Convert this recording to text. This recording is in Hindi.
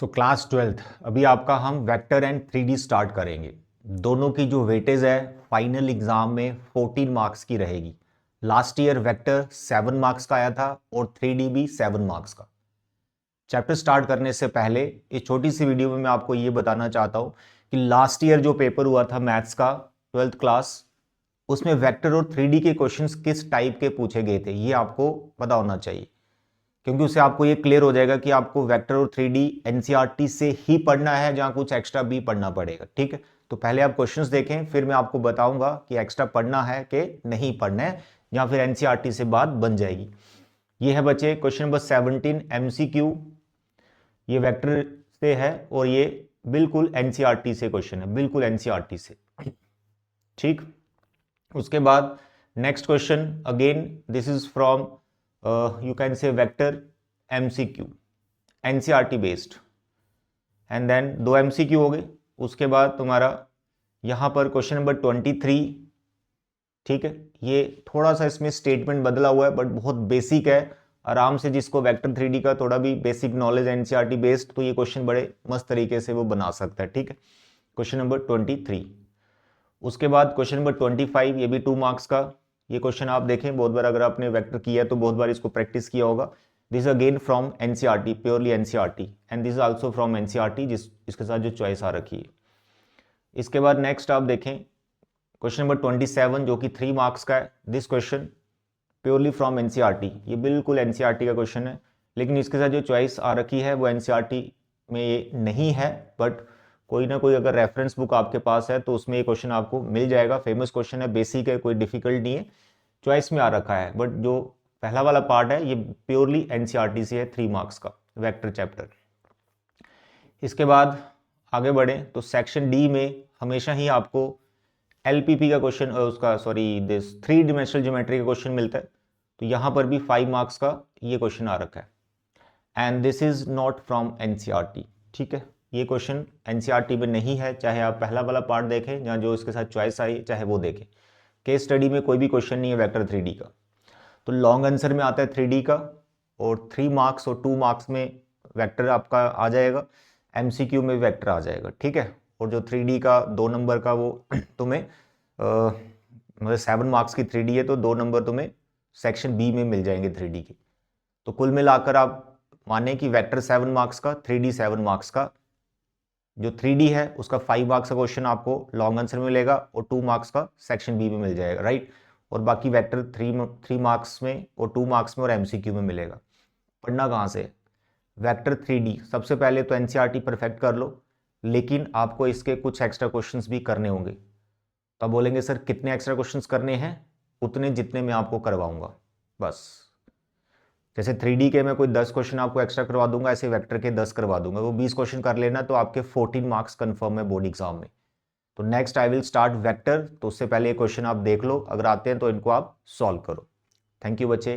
क्लास 12th अभी आपका हम वेक्टर एंड 3D स्टार्ट करेंगे। दोनों की जो वेटेज है फाइनल एग्जाम में 14 मार्क्स की रहेगी। लास्ट ईयर वेक्टर 7 मार्क्स का आया था और 3D भी 7 मार्क्स का। चैप्टर स्टार्ट करने से पहले इस छोटी सी वीडियो में मैं आपको ये बताना चाहता हूँ कि लास्ट ईयर जो पेपर हुआ था मैथ्स का 12th क्लास, उसमें वेक्टर और 3D के क्वेश्चंस किस टाइप के पूछे गए थे ये आपको पता होना चाहिए, क्योंकि उससे आपको ये क्लियर हो जाएगा कि आपको वेक्टर और 3D एनसीईआरटी से ही पढ़ना है, जहां कुछ एक्स्ट्रा भी पढ़ना पड़ेगा। ठीक है, तो पहले आप क्वेश्चंस देखें, फिर मैं आपको बताऊंगा कि एक्स्ट्रा पढ़ना है कि नहीं पढ़ना है, या फिर एनसीईआरटी से बात बन जाएगी। ये है बच्चे क्वेश्चन नंबर 17 एमसीक्यू, ये वेक्टर से है और ये बिल्कुल एनसीईआरटी से क्वेश्चन है, बिल्कुल एनसीईआरटी से। ठीक, उसके बाद next question again this is from you can say vector MCQ NCERT based, and then 2 MCQ हो गए। उसके बाद तुम्हारा यहाँ पर क्वेश्चन नंबर 23, ठीक है, ये थोड़ा सा इसमें स्टेटमेंट बदला हुआ है बट बहुत बेसिक है, आराम से जिसको वेक्टर 3D का थोड़ा भी बेसिक नॉलेज एनसीईआरटी बेस्ड, तो ये क्वेश्चन बड़े मस्त तरीके से वो बना सकता है। ठीक है, क्वेश्चन नंबर 23। उसके बाद क्वेश्चन नंबर 25, ये भी 2 मार्क्स का। ये क्वेश्चन आप देखें, बहुत बार अगर आपने वेक्टर किया है तो बहुत बार इसको प्रैक्टिस किया होगा। This again from NCERT, purely NCERT, and this also from NCERT, इसके साथ जो चॉइस आ रखी है। इसके बाद नेक्स्ट आप देखें क्वेश्चन नंबर 27, जो कि 3 मार्क्स का है। This question purely from NCERT, ये बिल्कुल एनसीईआरटी का क्वेश्चन है, लेकिन इसके साथ जो चॉइस आ रखी है वो एनसीईआरटी में ये नहीं है, बट कोई ना कोई अगर रेफरेंस बुक आपके पास है तो उसमें ये क्वेश्चन आपको मिल जाएगा। फेमस क्वेश्चन है, बेसिक है, कोई डिफिकल्ट नहीं है, चॉइस में आ रखा है, बट जो पहला वाला पार्ट है ये प्योरली एनसीईआरटी से है, 3 मार्क्स का वेक्टर चैप्टर। इसके बाद आगे बढ़े तो सेक्शन डी में हमेशा ही आपको एलपीपी का क्वेश्चन, उसका सॉरी दिस 3 डिमेंशनल ज्योमेट्री का क्वेश्चन मिलता है, तो यहां पर भी 5 मार्क्स का ये क्वेश्चन आ रखा है, and this is not from NCERT. ठीक है, ये क्वेश्चन एनसीईआरटी में नहीं है, चाहे आप पहला वाला पार्ट देखें जहाँ जो इसके साथ चॉइस आई चाहे वो देखें। केस स्टडी में कोई भी क्वेश्चन नहीं है वेक्टर 3D का, तो लॉन्ग आंसर में आता है 3D का, और 3 मार्क्स और 2 मार्क्स में वेक्टर आपका आ जाएगा, एमसीक्यू में वेक्टर आ जाएगा। ठीक है, और जो 3D का 2 नंबर का वो तुम्हें मतलब 7 मार्क्स की 3D है, तो 2 नंबर तुम्हें सेक्शन बी में मिल जाएंगे 3D के। तो कुल मिलाकर आप माने कि वेक्टर 7 मार्क्स का, 3D 7 मार्क्स का, जो 3D है उसका 5 मार्क्स का क्वेश्चन आपको लॉन्ग आंसर में मिलेगा और 2 मार्क्स का सेक्शन बी में मिल जाएगा, राइट। और बाकी वेक्टर 3 मार्क्स में और 2 मार्क्स में और एमसीक्यू में मिलेगा। पढ़ना कहाँ से? वेक्टर 3D सबसे पहले तो एनसीईआरटी परफेक्ट कर लो, लेकिन आपको इसके कुछ एक्स्ट्रा क्वेश्चंस भी करने होंगे। तो आप बोलेंगे सर कितने एक्स्ट्रा क्वेश्चंस करने हैं? उतने जितने मैं आपको करवाऊंगा, बस। जैसे 3D के मैं कोई 10 क्वेश्चन आपको एक्स्ट्रा करवा दूंगा, ऐसे वेक्टर के 10 करवा दूंगा, वो 20 क्वेश्चन कर लेना, तो आपके 14 मार्क्स कंफर्म है बोर्ड एग्जाम में। तो next I will start vector, तो उससे पहले ये क्वेश्चन आप देख लो, अगर आते हैं तो इनको आप सॉल्व करो। थैंक यू बच्चे।